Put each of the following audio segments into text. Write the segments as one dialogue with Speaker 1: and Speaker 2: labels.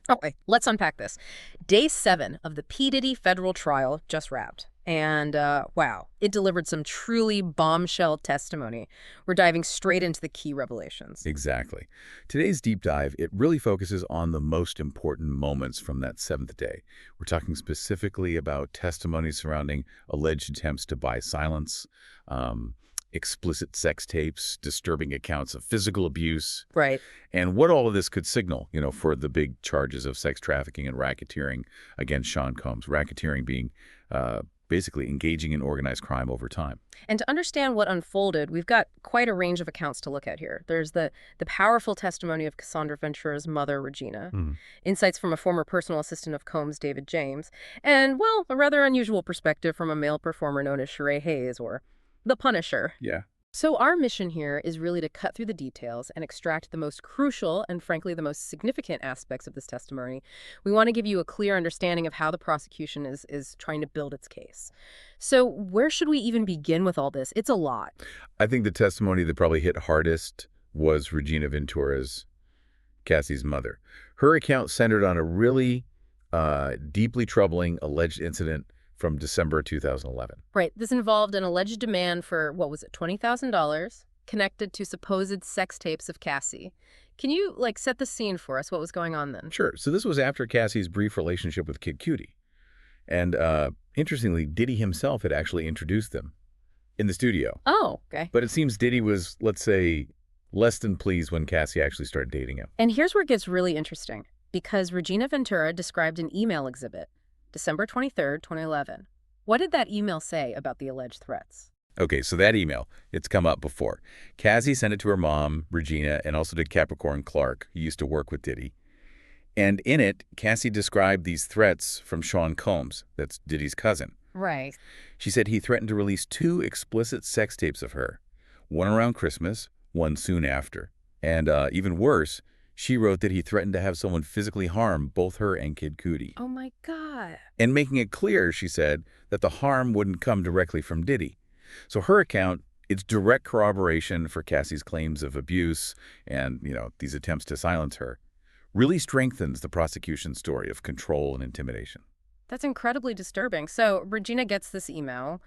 Speaker 1: Okay, let's unpack this. Day 7 of the P. Diddy federal trial just wrapped. And wow, it delivered some truly bombshell testimony. We're diving straight into the key revelations.
Speaker 2: Exactly. Today's deep dive, it really focuses on the most important moments from that seventh day. We're talking specifically about testimony surrounding alleged attempts to buy silence, explicit sex tapes, disturbing accounts of physical abuse,
Speaker 1: Right.
Speaker 2: and what all of this could signal, for the big charges of sex trafficking and racketeering against Sean Combs. Racketeering being basically engaging in organized crime over time.
Speaker 1: And to understand what unfolded, we've got quite a range of accounts to look at here. There's the powerful testimony of Cassandra Ventura's mother, Regina, insights from a former personal assistant of Combs, David James, and, well, a rather unusual perspective from a male performer known as Sheree Hayes, or the Punisher.
Speaker 2: Yeah.
Speaker 1: So our mission here is really to cut through the details and extract the most crucial and, frankly, the most significant aspects of this testimony. We want to give you a clear understanding of how the prosecution is trying to build its case. So where should we even begin with all this? It's a lot.
Speaker 2: I think the testimony that probably hit hardest was Regina Ventura's, Cassie's mother. Her account centered on a really deeply troubling alleged incident from December 2011.
Speaker 1: Right. This involved an alleged demand for, what was it, $20,000 connected to supposed sex tapes of Cassie. Can you, set the scene for us? What was going on then?
Speaker 2: Sure. So this was after Cassie's brief relationship with Kid Cudi. And interestingly, Diddy himself had actually introduced them in the studio.
Speaker 1: Oh, okay.
Speaker 2: But it seems Diddy was, let's say, less than pleased when Cassie actually started dating him.
Speaker 1: And here's where it gets really interesting, because Regina Ventura described an email exhibit, December 23rd, 2011. What did that email say about the alleged threats?
Speaker 2: Okay, so that email, it's come up before. Cassie sent it to her mom, Regina, and also to Capricorn Clark, who used to work with Diddy. And in it, Cassie described these threats from Sean Combs, that's Diddy's cousin.
Speaker 1: Right.
Speaker 2: She said he threatened to release 2 explicit sex tapes of her, one around Christmas, one soon after. And even worse, she wrote that he threatened to have someone physically harm both her and Kid Cudi.
Speaker 1: Oh, my God.
Speaker 2: And making it clear, she said, that the harm wouldn't come directly from Diddy. So her account, it's direct corroboration for Cassie's claims of abuse and, these attempts to silence her, really strengthens the prosecution's story of control and intimidation.
Speaker 1: That's incredibly disturbing. So Regina gets this email.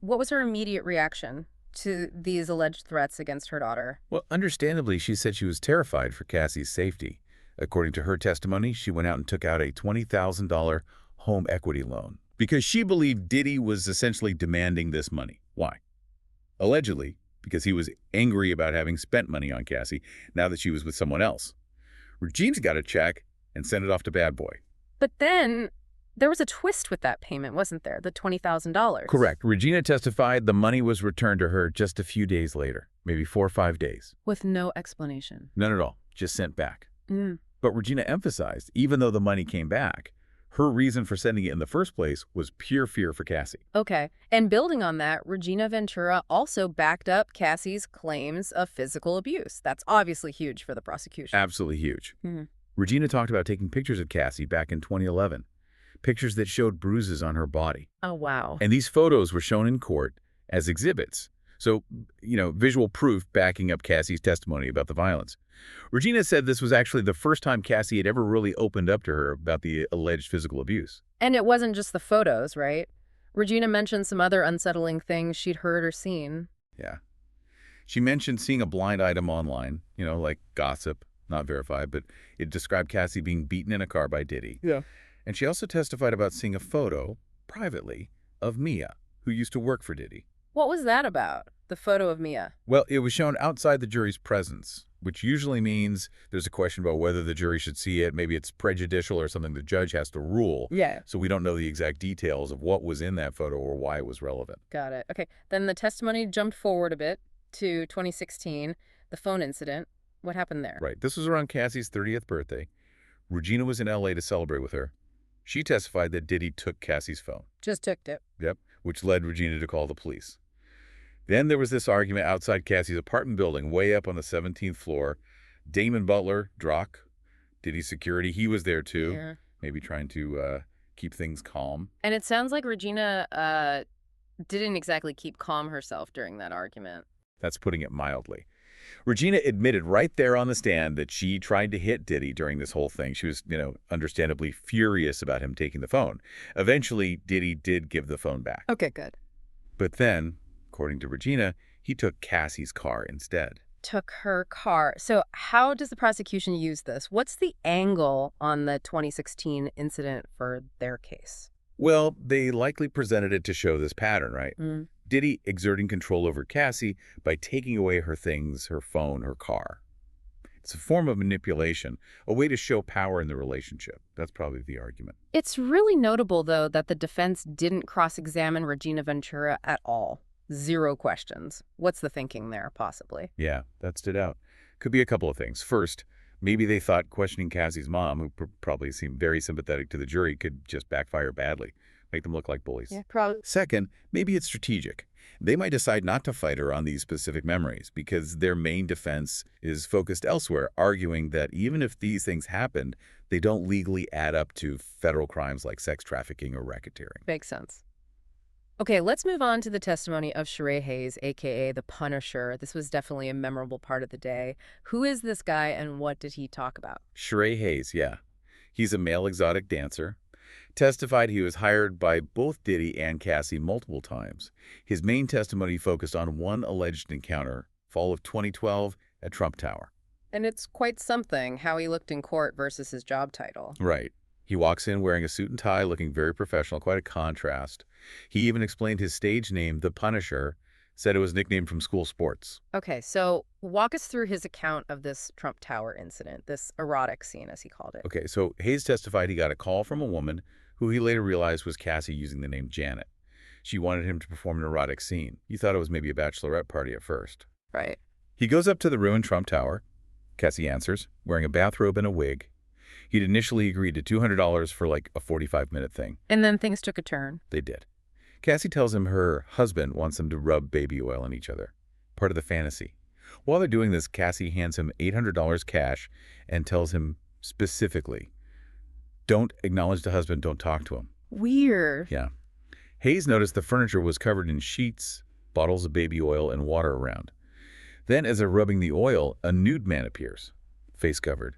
Speaker 1: What was her immediate reaction to these alleged threats against her daughter?
Speaker 2: Well, understandably, she said she was terrified for Cassie's safety. According to her testimony, she went out and took out a $20,000 home equity loan because she believed Diddy was essentially demanding this money. Why? Allegedly, because he was angry about having spent money on Cassie now that she was with someone else. Regina's got a check and sent it off to Bad Boy.
Speaker 1: But then there was a twist with that payment, wasn't there? The $20,000.
Speaker 2: Correct. Regina testified the money was returned to her just a few days later, maybe 4 or 5 days.
Speaker 1: With no explanation.
Speaker 2: None at all, just sent back. But Regina emphasized, even though the money came back, her reason for sending it in the first place was pure fear for Cassie.
Speaker 1: Okay. And building on that, Regina Ventura also backed up Cassie's claims of physical abuse. That's obviously huge for the prosecution.
Speaker 2: Absolutely huge. Regina talked about taking pictures of Cassie back in 2011, pictures that showed bruises on her body.
Speaker 1: Oh, wow.
Speaker 2: And these photos were shown in court as exhibits. So, visual proof backing up Cassie's testimony about the violence. Regina said this was actually the first time Cassie had ever really opened up to her about the alleged physical abuse.
Speaker 1: And it wasn't just the photos, right? Regina mentioned some other unsettling things she'd heard or seen.
Speaker 2: Yeah. She mentioned seeing a blind item online, like gossip, not verified, but it described Cassie being beaten in a car by Diddy.
Speaker 1: Yeah.
Speaker 2: And she also testified about seeing a photo, privately, of Mia, who used to work for Diddy.
Speaker 1: What was that about, the photo of Mia?
Speaker 2: Well, it was shown outside the jury's presence, which usually means there's a question about whether the jury should see it. Maybe it's prejudicial or something the judge has to rule.
Speaker 1: Yeah.
Speaker 2: So we don't know the exact details of what was in that photo or why it was relevant.
Speaker 1: Got it. Okay. Then the testimony jumped forward a bit to 2016, the phone incident. What happened there?
Speaker 2: Right. This was around Cassie's 30th birthday. Regina was in L.A. to celebrate with her. She testified that Diddy took Cassie's phone.
Speaker 1: Just took it.
Speaker 2: Yep, which led Regina to call the police. Then there was this argument outside Cassie's apartment building, way up on the 17th floor. Damon Butler, Drock, Diddy's security, he was there too,
Speaker 1: Yeah.
Speaker 2: maybe trying to keep things calm.
Speaker 1: And it sounds like Regina didn't exactly keep calm herself during that argument.
Speaker 2: That's putting it mildly. Regina admitted right there on the stand that she tried to hit Diddy during this whole thing. She was, understandably furious about him taking the phone. Eventually, Diddy did give the phone back.
Speaker 1: Okay, good.
Speaker 2: But then, according to Regina, he took Cassie's car instead.
Speaker 1: Took her car. So how does the prosecution use this? What's the angle on the 2016 incident for their case?
Speaker 2: Well, they likely presented it to show this pattern, right?
Speaker 1: Mm.
Speaker 2: Diddy exerting control over Cassie by taking away her things, her phone, her car. It's a form of manipulation, a way to show power in the relationship. That's probably the argument.
Speaker 1: It's really notable, though, that the defense didn't cross-examine Regina Ventura at all. 0 questions. What's the thinking there, possibly?
Speaker 2: Yeah, that stood out. Could be a couple of things. First, maybe they thought questioning Cassie's mom, who probably seemed very sympathetic to the jury, could just backfire badly, make them look like bullies.
Speaker 1: Yeah, probably.
Speaker 2: Second, maybe it's strategic. They might decide not to fight her on these specific memories because their main defense is focused elsewhere, arguing that even if these things happened, they don't legally add up to federal crimes like sex trafficking or racketeering.
Speaker 1: Makes sense. Okay, let's move on to the testimony of Sheree Hayes, a.k.a. the Punisher. This was definitely a memorable part of the day. Who is this guy and what did he talk about?
Speaker 2: Sheree Hayes, yeah. He's a male exotic dancer. Testified he was hired by both Diddy and Cassie multiple times. His main testimony focused on one alleged encounter, fall of 2012, at Trump Tower.
Speaker 1: And it's quite something, how he looked in court versus his job title.
Speaker 2: Right. He walks in wearing a suit and tie, looking very professional, quite a contrast. He even explained his stage name, The Punisher, said it was nicknamed from school sports.
Speaker 1: Okay, so walk us through his account of this Trump Tower incident, this erotic scene, as he called it.
Speaker 2: Okay, so Hayes testified he got a call from a woman who he later realized was Cassie using the name Janet. She wanted him to perform an erotic scene. He thought it was maybe a bachelorette party at first.
Speaker 1: Right.
Speaker 2: He goes up to the ruined Trump Tower. Cassie answers, wearing a bathrobe and a wig. He'd initially agreed to $200 for like a 45-minute thing.
Speaker 1: And then things took a turn.
Speaker 2: They did. Cassie tells him her husband wants them to rub baby oil on each other, part of the fantasy. While they're doing this, Cassie hands him $800 cash and tells him specifically, don't acknowledge the husband, don't talk to him.
Speaker 1: Weird.
Speaker 2: Yeah. Hayes noticed the furniture was covered in sheets, bottles of baby oil, and water around. Then, as they're rubbing the oil, a nude man appears, face covered.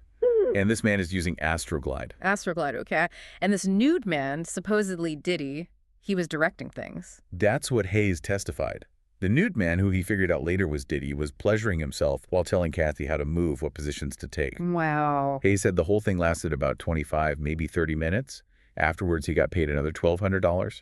Speaker 2: And this man is using Astroglide.
Speaker 1: Astroglide, okay. And this nude man, supposedly Diddy, he was directing things.
Speaker 2: That's what Hayes testified. The nude man, who he figured out later was Diddy, was pleasuring himself while telling Kathy how to move, what positions to take.
Speaker 1: Wow.
Speaker 2: Hayes said the whole thing lasted about 25, maybe 30 minutes. Afterwards, he got paid another $1,200. And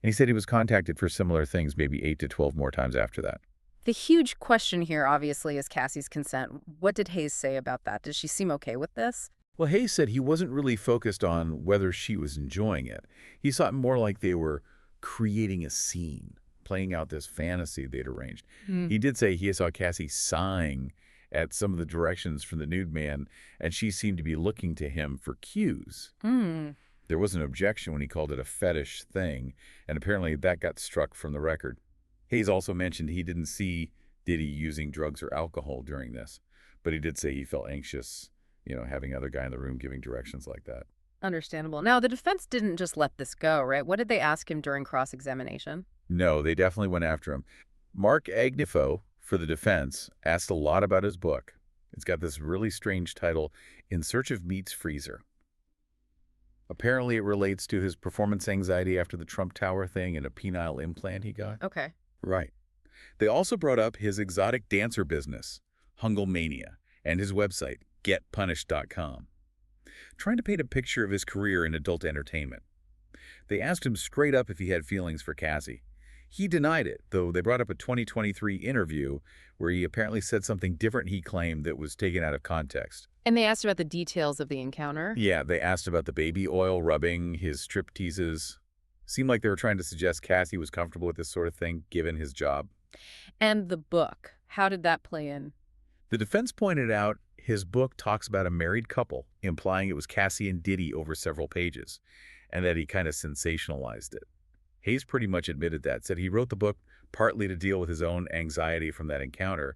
Speaker 2: he said he was contacted for similar things maybe 8 to 12 more times after that.
Speaker 1: The huge question here, obviously, is Cassie's consent. What did Hayes say about that? Did she seem okay with this?
Speaker 2: Well, Hayes said he wasn't really focused on whether she was enjoying it. He saw it more like they were creating a scene, playing out this fantasy they'd arranged. He did say he saw Cassie sighing at some of the directions from the nude man, and she seemed to be looking to him for cues. There was an objection when he called it a fetish thing, and apparently that got struck from the record. Hayes also mentioned he didn't see Diddy using drugs or alcohol during this, but he did say he felt anxious, having other guy in the room giving directions like that.
Speaker 1: Understandable. Now, the defense didn't just let this go, right? What did they ask him during cross-examination?
Speaker 2: No, they definitely went after him. Mark Agnifo, for the defense, asked a lot about his book. It's got this really strange title, In Search of Meat's Freezer. Apparently, it relates to his performance anxiety after the Trump Tower thing and a penile implant he got.
Speaker 1: Okay.
Speaker 2: Right. They also brought up his exotic dancer business, Hunglemania, and his website, getpunished.com, trying to paint a picture of his career in adult entertainment. They asked him straight up if he had feelings for Cassie. He denied it, though they brought up a 2023 interview where he apparently said something different he claimed that was taken out of context.
Speaker 1: And they asked about the details of the encounter?
Speaker 2: Yeah, they asked about the baby oil rubbing, his strip teases. Seemed like they were trying to suggest Cassie was comfortable with this sort of thing, given his job.
Speaker 1: And the book, how did that play in?
Speaker 2: The defense pointed out his book talks about a married couple, implying it was Cassie and Diddy over several pages, and that he kind of sensationalized it. Hayes pretty much admitted that, said he wrote the book partly to deal with his own anxiety from that encounter,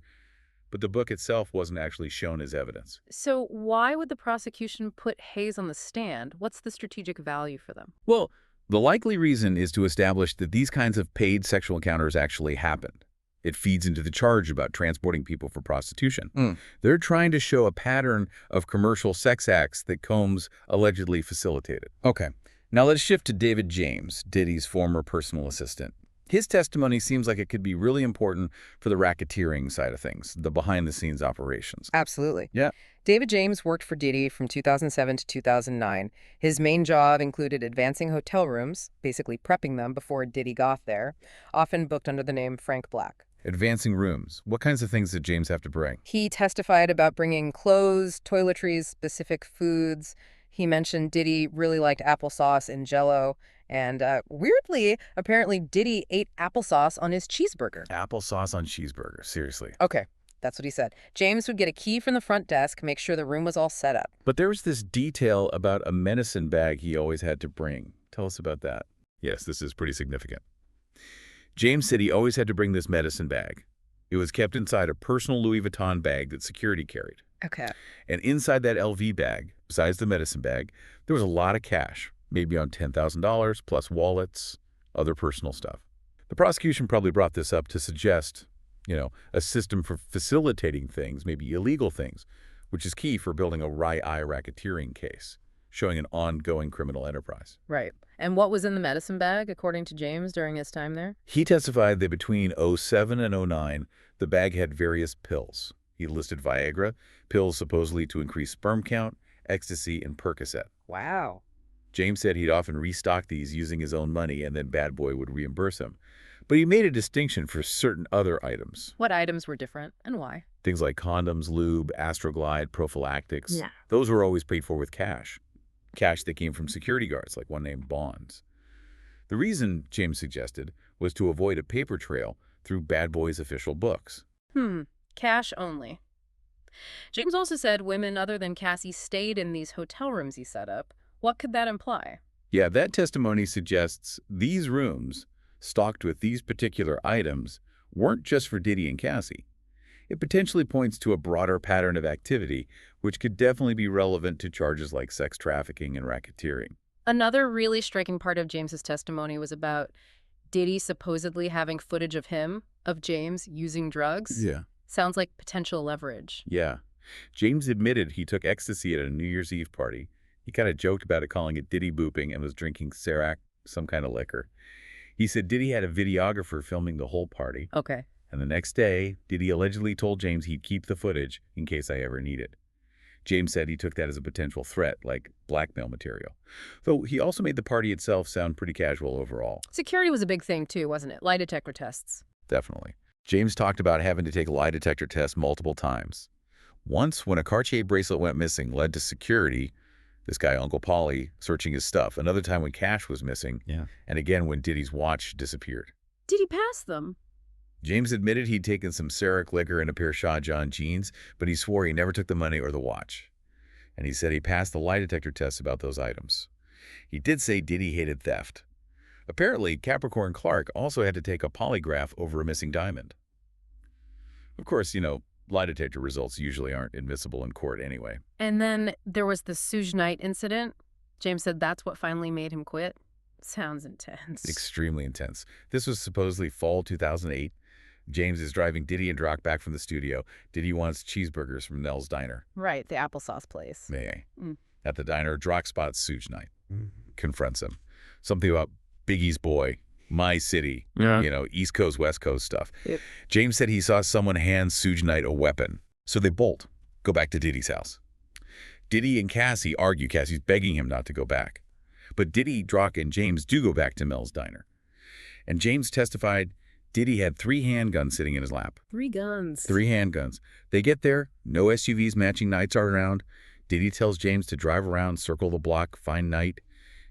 Speaker 2: but the book itself wasn't actually shown as evidence.
Speaker 1: So why would the prosecution put Hayes on the stand? What's the strategic value for them?
Speaker 2: Well, the likely reason is to establish that these kinds of paid sexual encounters actually happened. It feeds into the charge about transporting people for prostitution. They're trying to show a pattern of commercial sex acts that Combs allegedly facilitated. Okay, now let's shift to David James, Diddy's former personal assistant. His testimony seems like it could be really important for the racketeering side of things, the behind-the-scenes operations.
Speaker 1: Absolutely.
Speaker 2: Yeah.
Speaker 1: David James worked for Diddy from 2007 to 2009. His main job included advancing hotel rooms, basically prepping them before Diddy got there, often booked under the name Frank Black.
Speaker 2: Advancing rooms. What kinds of things did James have to bring?
Speaker 1: He testified about bringing clothes, toiletries, specific foods. He mentioned Diddy really liked applesauce and Jell-O. And weirdly, apparently Diddy ate applesauce on his cheeseburger.
Speaker 2: Applesauce on cheeseburger. Seriously.
Speaker 1: Okay, that's what he said. James would get a key from the front desk, make sure the room was all set up.
Speaker 2: But there was this detail about a medicine bag he always had to bring. Tell us about that. Yes, this is pretty significant. James said he always had to bring this medicine bag. It was kept inside a personal Louis Vuitton bag that security carried.
Speaker 1: Okay.
Speaker 2: And inside that LV bag, besides the medicine bag, there was a lot of cash, maybe on $10,000, plus wallets, other personal stuff. The prosecution probably brought this up to suggest, a system for facilitating things, maybe illegal things, which is key for building a eye racketeering case, showing an ongoing criminal enterprise.
Speaker 1: Right. And what was in the medicine bag, according to James, during his time there?
Speaker 2: He testified that between 2007 and 2009, the bag had various pills. He listed Viagra, pills supposedly to increase sperm count, ecstasy, and Percocet.
Speaker 1: Wow.
Speaker 2: James said he'd often restock these using his own money and then Bad Boy would reimburse him. But he made a distinction for certain other items.
Speaker 1: What items were different and why?
Speaker 2: Things like condoms, lube, Astroglide, prophylactics.
Speaker 1: Yeah.
Speaker 2: Those were always paid for with cash. Cash that came from security guards, like one named Bonds. The reason, James suggested, was to avoid a paper trail through Bad Boy's official books.
Speaker 1: Cash only. James also said women other than Cassie stayed in these hotel rooms he set up. What could that imply?
Speaker 2: Yeah, that testimony suggests these rooms, stocked with these particular items, weren't just for Diddy and Cassie. It potentially points to a broader pattern of activity, which could definitely be relevant to charges like sex trafficking and racketeering.
Speaker 1: Another really striking part of James's testimony was about Diddy supposedly having footage of James, using drugs.
Speaker 2: Yeah.
Speaker 1: Sounds like potential leverage.
Speaker 2: Yeah. James admitted he took ecstasy at a New Year's Eve party. He kind of joked about it, calling it Diddy booping, and was drinking Ciroc, some kind of liquor. He said Diddy had a videographer filming the whole party.
Speaker 1: Okay.
Speaker 2: And the next day, Diddy allegedly told James he'd keep the footage in case I ever need it. James said he took that as a potential threat, like blackmail material. Though he also made the party itself sound pretty casual overall.
Speaker 1: Security was a big thing too, wasn't it? Lie detector tests.
Speaker 2: Definitely. James talked about having to take lie detector tests multiple times. Once, when a Cartier bracelet went missing, led to security, this guy, Uncle Paulie, searching his stuff. Another time when cash was missing. Yeah. And again when Diddy's watch disappeared.
Speaker 1: Did he pass them?
Speaker 2: James admitted he'd taken some Ciroc liquor and a pair of Shah John jeans, but he swore he never took the money or the watch. And he said he passed the lie detector tests about those items. He did say Diddy hated theft. Apparently, Capricorn Clark also had to take a polygraph over a missing diamond. Of course, lie detector results usually aren't admissible in court anyway.
Speaker 1: And then there was the Suge Knight incident. James said that's what finally made him quit. Sounds intense.
Speaker 2: Extremely intense. This was supposedly fall 2008. James is driving Diddy and Drock back from the studio. Diddy wants cheeseburgers from Nell's Diner.
Speaker 1: Right, the applesauce place.
Speaker 2: At the diner, Drock spots Suge Knight. Confronts him. Something about Biggie's boy, my city, East Coast, West Coast stuff.
Speaker 1: Yep.
Speaker 2: James said he saw someone hand Suge Knight a weapon. So they bolt, go back to Diddy's house. Diddy and Cassie argue. Cassie's begging him not to go back. But Diddy, Drock, and James do go back to Mel's Diner. And James testified Diddy had 3 handguns sitting in his lap.
Speaker 1: 3 guns.
Speaker 2: 3 handguns. They get there, no SUVs matching Knights are around. Diddy tells James to drive around, circle the block, find Knight.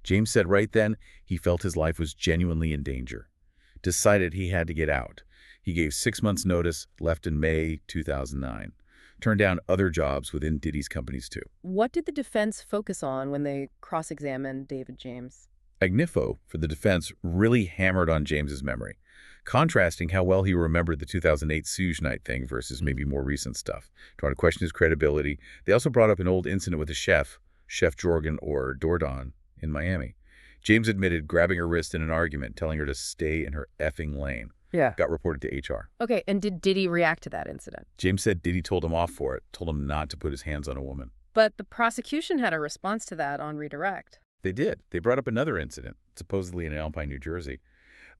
Speaker 2: James said right then he felt his life was genuinely in danger. Decided he had to get out. He gave 6 months' notice, left in May 2009. Turned down other jobs within Diddy's companies too.
Speaker 1: What did the defense focus on when they cross-examined David James?
Speaker 2: Agnifo, for the defense, really hammered on James's memory, contrasting how well he remembered the 2008 Suge Knight thing versus maybe more recent stuff. Trying to question his credibility. They also brought up an old incident with a chef, Chef Jorgen or Dordon, in Miami. James admitted grabbing her wrist in an argument, telling her to stay in her effing lane.
Speaker 1: Yeah.
Speaker 2: got reported to HR.
Speaker 1: Okay, and did Diddy react to that incident?
Speaker 2: James said Diddy told him off for it, told him not to put his hands on a woman.
Speaker 1: But the prosecution had a response to that on redirect.
Speaker 2: They did. They brought up another incident, supposedly in Alpine, New Jersey.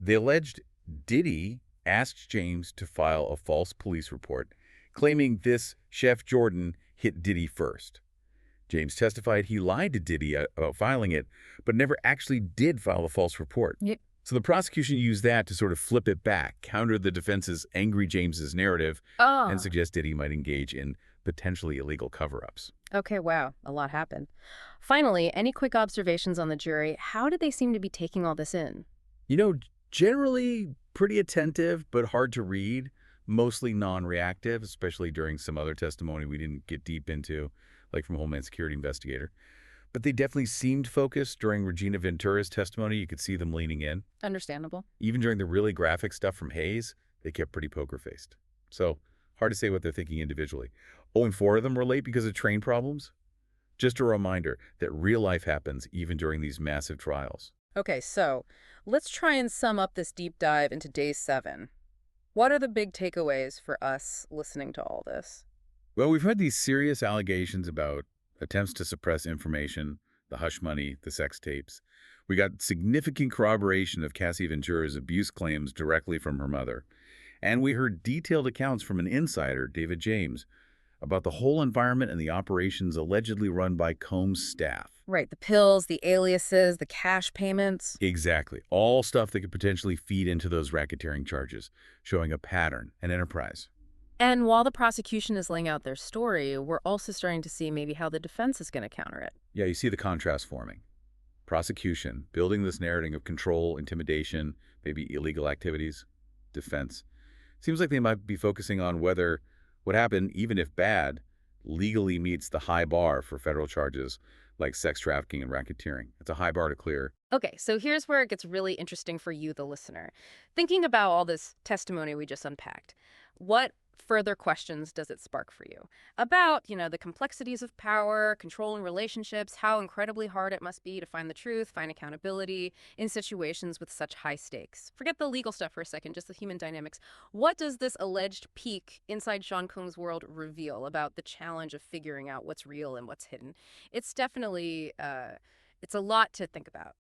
Speaker 2: They alleged Diddy asked James to file a false police report, claiming this Chef Jordan hit Diddy first. James testified he lied to Diddy about filing it, but never actually did file the false report.
Speaker 1: Yep.
Speaker 2: So the prosecution used that to sort of flip it back, counter the defense's angry James's narrative, and suggest Diddy might engage in potentially illegal cover-ups.
Speaker 1: Okay, wow. A lot happened. Finally, any quick observations on the jury? How did they seem to be taking all this in?
Speaker 2: You know, generally pretty attentive, but hard to read, mostly non-reactive, especially during some other testimony we didn't get deep into, like from Homeland Security investigator. But they definitely seemed focused during Regina Ventura's testimony. You could see them leaning in.
Speaker 1: Understandable.
Speaker 2: Even during the really graphic stuff from Hayes, they kept pretty poker-faced. So hard to say what they're thinking individually. Only 4 of them were late because of train problems. Just a reminder that real life happens even during these massive trials.
Speaker 1: Okay, so let's try and sum up this deep dive into day 7. What are the big takeaways for us listening to all this?
Speaker 2: Well, we've heard these serious allegations about attempts to suppress information, the hush money, the sex tapes. We got significant corroboration of Cassie Ventura's abuse claims directly from her mother. And we heard detailed accounts from an insider, David James, about the whole environment and the operations allegedly run by Combs' staff.
Speaker 1: Right, the pills, the aliases, the cash payments.
Speaker 2: Exactly. All stuff that could potentially feed into those racketeering charges, showing a pattern, an enterprise.
Speaker 1: And while the prosecution is laying out their story, we're also starting to see maybe how the defense is going to counter it.
Speaker 2: Yeah, you see the contrast forming. Prosecution, building this narrative of control, intimidation, maybe illegal activities. Defense. Seems like they might be focusing on whether what happened, even if bad, legally meets the high bar for federal charges like sex trafficking and racketeering. It's a high bar to clear.
Speaker 1: Okay, so here's where it gets really interesting for you, the listener. Thinking about all this testimony we just unpacked, what further questions does it spark for you about, the complexities of power, controlling relationships, how incredibly hard it must be to find the truth, find accountability in situations with such high stakes? Forget the legal stuff for a second, just the human dynamics. What does this alleged peek inside Sean Combs' world reveal about the challenge of figuring out what's real and what's hidden? It's definitely, it's a lot to think about.